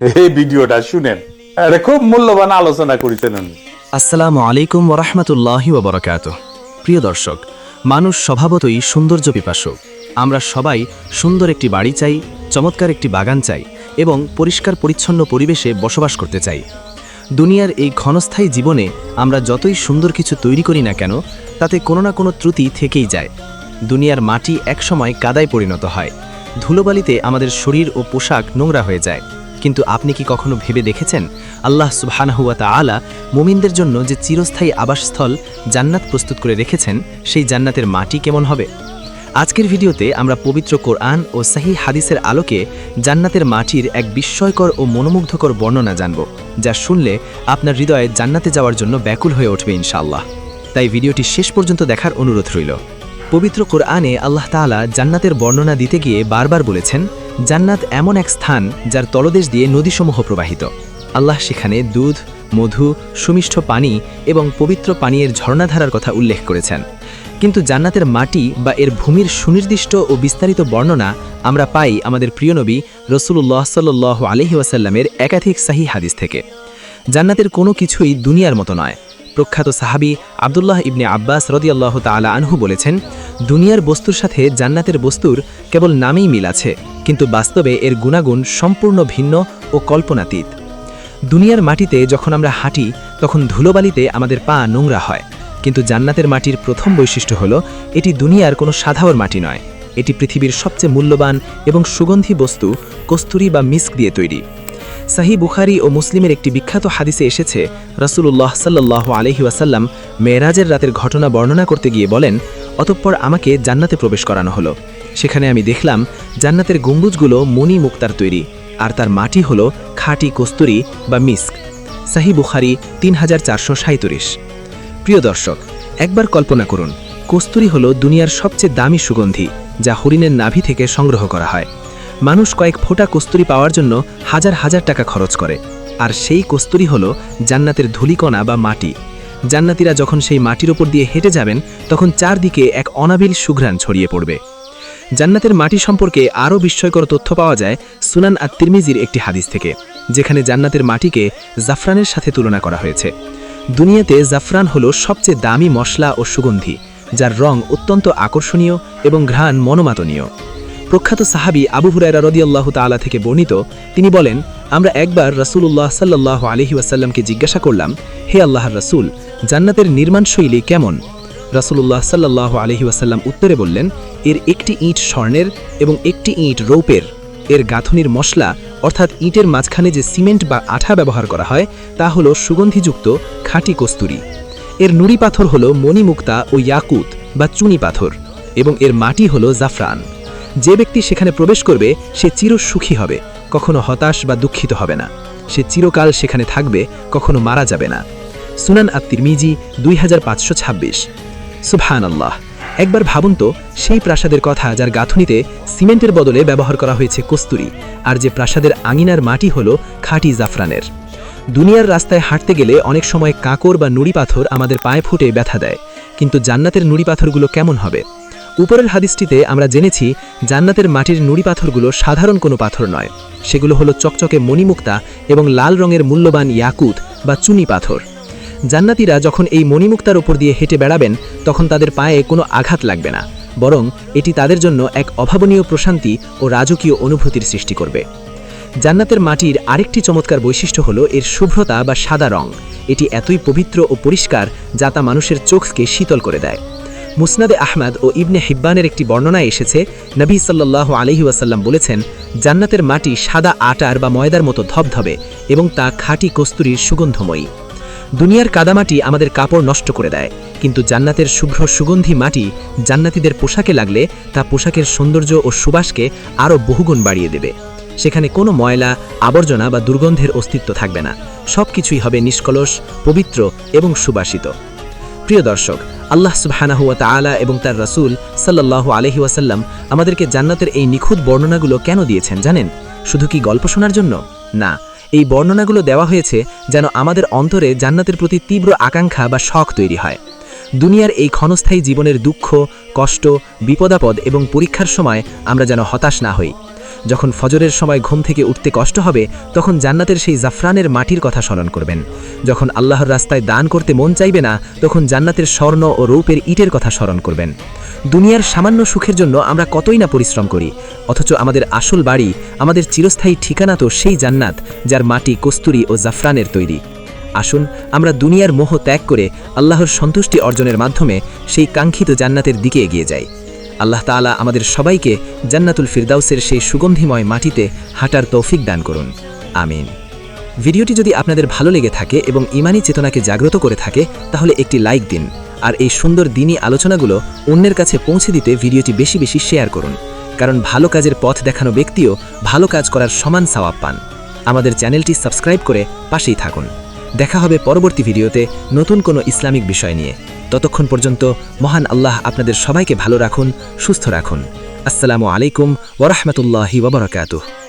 এই ভিডিওটা শুনেন, এটা খুব মূল্যবান আলোচনা করেছেন উনি। আসসালামু আলাইকুম ওরহমতুল্লাহি ওবরাকাতুহ। প্রিয় দর্শক, মানুষ স্বভাবতই সৌন্দর্য পিপাসু। আমরা সবাই সুন্দর একটি বাড়ি চাই, চমৎকার একটি বাগান চাই এবং পরিষ্কার পরিচ্ছন্ন পরিবেশে বসবাস করতে চাই। দুনিয়ার এই ক্ষণস্থায়ী জীবনে আমরা যতই সুন্দর কিছু তৈরি করি না কেন, তাতে কোনো না কোনো ত্রুটি থেকেই যায়। দুনিয়ার মাটি একসময় কাদায় পরিণত হয়, ধুলোবালিতে আমাদের শরীর ও পোশাক নোংরা হয়ে যায়। কিন্তু আপনি কি কখনো ভেবে দেখেছেন আল্লাহ সুবহানাহু ওয়া তাআলা মুমিনদের জন্য যে চিরস্থায়ী আবাসস্থল জান্নাত প্রস্তুত করে রেখেছেন, সেই জান্নাতের মাটি কেমন হবে? আজকের ভিডিওতে আমরা পবিত্র কোরআন ও সহিহ হাদিসের আলোকে জান্নাতের মাটির এক বিস্ময়কর ও মনোমুগ্ধকর বর্ণনা জানব, যা শুনলে আপনার হৃদয়ে জান্নাতে যাওয়ার জন্য ব্যাকুল হয়ে উঠবে ইনশাআল্লাহ। তাই ভিডিওটি শেষ পর্যন্ত দেখার অনুরোধ রইল। পবিত্র কোরআনে আল্লাহ তাআলা জান্নাতের বর্ণনা দিতে গিয়ে বারবার বলেছেন, জান্নাত এমন এক স্থান যার তলদেশ দিয়ে নদীসমূহ প্রবাহিত। আল্লাহ সেখানে দুধ, মধু, সুমিষ্ঠ পানি এবং পবিত্র পানীয়ের ঝর্ণাধারার কথা উল্লেখ করেছেন। কিন্তু জান্নাতের মাটি বা এর ভূমির সুনির্দিষ্ট ও বিস্তারিত বর্ণনা আমরা পাই আমাদের প্রিয় নবী রাসূলুল্লাহ সাল্লাল্লাহু আলাইহি ওয়াসাল্লামের একাধিক সহিহ হাদিস থেকে। জান্নাতের কোনো কিছুই দুনিয়ার মতো নয়। প্রখ্যাত সাহাবী আব্দুল্লাহ ইবনে আব্বাস রাদিয়াল্লাহু তাআলা আনহু বলেছেন, দুনিয়ার বস্তুর সাথে জান্নাতের বস্তুর কেবল নামেই মিল আছে, কিন্তু বাস্তবে এর গুণাগুণ সম্পূর্ণ ভিন্ন ও কল্পনাতীত। দুনিয়ার মাটিতে যখন আমরা হাঁটি তখন ধুলোবালিতে আমাদের পা নোংরা হয়, কিন্তু জান্নাতের মাটির প্রথম বৈশিষ্ট্য হলো এটি দুনিয়ার কোনো সাধারণ মাটি নয়। এটি পৃথিবীর সবচেয়ে মূল্যবান এবং সুগন্ধি বস্তু কস্তুরী বা মিস্ক দিয়ে তৈরি। সহিহ বুখারী ও মুসলিমের একটি বিখ্যাত হাদিসে এসেছে, রাসূলুল্লাহ সাল্লাল্লাহু আলাইহি ওয়াসাল্লাম মেরাজের রাতের ঘটনা বর্ণনা করতে গিয়ে বলেন, অতঃপর আমাকে জান্নাতে প্রবেশ করানো হলো। সেখানে আমি দেখলাম জান্নাতের গম্বুজগুলো মণি মুক্তার তৈরি, আর তার মাটি হলো খাঁটি কস্তুরী বা মিস্ক। সহিহ বুখারী 3437। প্রিয় দর্শক, একবার কল্পনা করুন, কস্তুরী হলো দুনিয়ার সবচেয়ে দামি সুগন্ধি, যা হরিণের নাভি থেকে সংগ্রহ করা হয়। মানুষ কয়েক ফোঁটা কস্তুরী পাওয়ার জন্য হাজার হাজার টাকা খরচ করে, আর সেই কস্তুরী হলো জান্নাতের ধূলিকণা বা মাটি। জান্নাতীরা যখন সেই মাটির ওপর দিয়ে হেঁটে যাবেন, তখন চারদিকে এক অনাবিল সুঘ্রাণ ছড়িয়ে পড়বে। জান্নাতের মাটি সম্পর্কে আরও বিস্ময়কর তথ্য পাওয়া যায় সুনান আত-তিরমিজির একটি হাদিস থেকে, যেখানে জান্নাতের মাটিকে জাফরানের সাথে তুলনা করা হয়েছে। দুনিয়াতে জাফরান হলো সবচেয়ে দামি মশলা ও সুগন্ধি, যার রং অত্যন্ত আকর্ষণীয় এবং ঘ্রাণ মনোমাতনীয়। প্রখ্যাত সাহাবী আবু হুরায়রা রাদিয়াল্লাহু তাআলা থেকে বর্ণিত, তিনি বলেন, আমরা একবার রাসূলুল্লাহ সাল্লাল্লাহু আলাইহি ওয়াসাল্লামকে জিজ্ঞাসা করলাম, হে আল্লাহর রাসূল, জান্নাতের নির্মাণশৈলী কেমন? রাসূলুল্লাহ সাল্লাল্লাহু আলাইহি ওয়াসাল্লাম উত্তরে বললেন, এর একটি ইট স্বর্ণের এবং একটি ইট রৌপের। এর গাঁথনির মশলা অর্থাৎ ইটের মাঝখানে যে সিমেন্ট বা আঠা ব্যবহার করা হয়, তা হলো সুগন্ধিযুক্ত খাঁটি কস্তুরী। এর নুড়ি পাথর হলো মণিমুক্তা ও ইয়াকুত বা চুনি পাথর, এবং এর মাটি হলো জাফরান। যে ব্যক্তি সেখানে প্রবেশ করবে সে চির সুখী হবে, কখনো হতাশ বা দুঃখিত হবে না। সে চিরকাল সেখানে থাকবে, কখনো মারা যাবে না। সুনান আত-তিরমিজি 2526। সুবহানাল্লাহ! একবার ভাবুন তো, সেই প্রাসাদের কথা যার গাঁথনিতে সিমেন্টের বদলে ব্যবহার করা হয়েছে কস্তুরী, আর যে প্রাসাদের আঙিনার মাটি হলো খাঁটি জাফরানের। দুনিয়ার রাস্তায় হাঁটতে গেলে অনেক সময় কাঁকর বা নুড়ি পাথর আমাদের পায়ে ফুটে ব্যথা দেয়, কিন্তু জান্নাতের নুড়ি পাথরগুলো কেমন হবে? উপরের হাদিসটিতে আমরা জেনেছি জান্নাতের মাটির নুড়ি পাথরগুলো সাধারণ কোনো পাথর নয়, সেগুলো হলো চকচকে মণিমুক্তা এবং লাল রঙের মূল্যবান ইয়াকুত বা চুনি পাথর। জান্নাতীরা যখন এই মণিমুক্তার ওপর দিয়ে হেঁটে বেড়াবেন, তখন তাদের পায়ে কোনো আঘাত লাগবে না, বরং এটি তাদের জন্য এক অভাবনীয় প্রশান্তি ও রাজকীয় অনুভূতির সৃষ্টি করবে। জান্নাতের মাটির আরেকটি চমৎকার বৈশিষ্ট্য হলো এর শুভ্রতা বা সাদা রং। এটি এতই পবিত্র ও পরিষ্কার যা তা মানুষের চোখকে শীতল করে দেয়। মুসনাদে আহমদ ও ইবনে হিব্বানের একটি বর্ণনায় এসেছে, নবী সাল্লাল্লাহু আলাইহি ওয়াসাল্লাম বলেছেন, জান্নাতের মাটি সাদা আটার বা ময়দার মতো ধবধবে এবং তা খাঁটি কস্তুরীর সুগন্ধময়ী। দুনিয়ার কাদামাটি আমাদের কাপড় নষ্ট করে দেয়, কিন্তু জান্নাতের শুভ্র সুগন্ধি মাটি জান্নাতীদের পোশাকে লাগলে তা পোশাকের সৌন্দর্য ও সুবাসকে আরও বহুগুণ বাড়িয়ে দেবে। সেখানে কোনো ময়লা, আবর্জনা বা দুর্গন্ধের অস্তিত্ব থাকবে না। সব কিছুই হবে নিষ্কলুষ, পবিত্র এবং সুবাসিত। প্রিয় দর্শক, আল্লাহ সুবহানাহু ওয়া তাআলা এবং তার রাসূল সাল্লাল্লাহু আলাইহি ওয়াসাল্লাম আমাদেরকে জান্নাতের এই নিখুঁত বর্ণনাগুলো কেন দিয়েছেন জানেন? শুধু কি গল্প শোনার জন্য? না, এই বর্ণনাগুলো দেওয়া হয়েছে যেন আমাদের অন্তরে জান্নাতের প্রতি তীব্র আকাঙ্ক্ষা বা শখ তৈরি হয়। দুনিয়ার এই ক্ষণস্থায়ী জীবনের দুঃখ, কষ্ট, বিপদাপদ এবং পরীক্ষার সময় আমরা যেন হতাশ না হই। যখন ফজরের সময় ঘুম থেকে উঠতে কষ্ট হবে তখন জান্নাতের সেই জাফরানের মাটির কথা স্মরণ করবেন। যখন আল্লাহর রাস্তায় দান করতে মন চাইবে না তখন জান্নাতের স্বর্ণ ও রৌপের ইটের কথা স্মরণ করবেন। দুনিয়ার সামান্য সুখের জন্য আমরা কতই না পরিশ্রম করি, অথচ আমাদের আসল বাড়ি, আমাদের চিরস্থায়ী ঠিকানা তো সেই জান্নাত যার মাটি কস্তুরী ও জাফরানের তৈরি। আসুন আমরা দুনিয়ার মোহ ত্যাগ করে আল্লাহর সন্তুষ্টি অর্জনের মাধ্যমে সেই কাঙ্ক্ষিত জান্নাতের দিকে এগিয়ে যাই। আল্লাহ তাআলা আমাদের সবাইকে জান্নাতুল ফিরদাউসের সেই সুগন্ধিময় মাটিতে হাঁটার তৌফিক দান করুন, আমিন। ভিডিওটি যদি আপনাদের ভালো লেগে থাকে এবং ঈমানি চেতনাকে জাগ্রত করে থাকে তাহলে একটি লাইক দিন, আর এই সুন্দর দ্বীনি আলোচনাগুলো অন্যের কাছে পৌঁছে দিতে ভিডিওটি বেশি বেশি শেয়ার করুন, কারণ ভালো কাজের পথ দেখানো ব্যক্তিও ভালো কাজ করার সমান সওয়াব পান। আমাদের চ্যানেলটি সাবস্ক্রাইব করে পাশেই থাকুন। দেখা হবে পরবর্তী ভিডিওতে নতুন কোনো ইসলামিক বিষয় নিয়ে। ততক্ষণ পর্যন্ত মহান আল্লাহ আপনাদের সবাইকে ভালো রাখুন, সুস্থ রাখুন। আসসালামু আলাইকুম ওয়া রাহমাতুল্লাহি ওয়া বারাকাতুহু।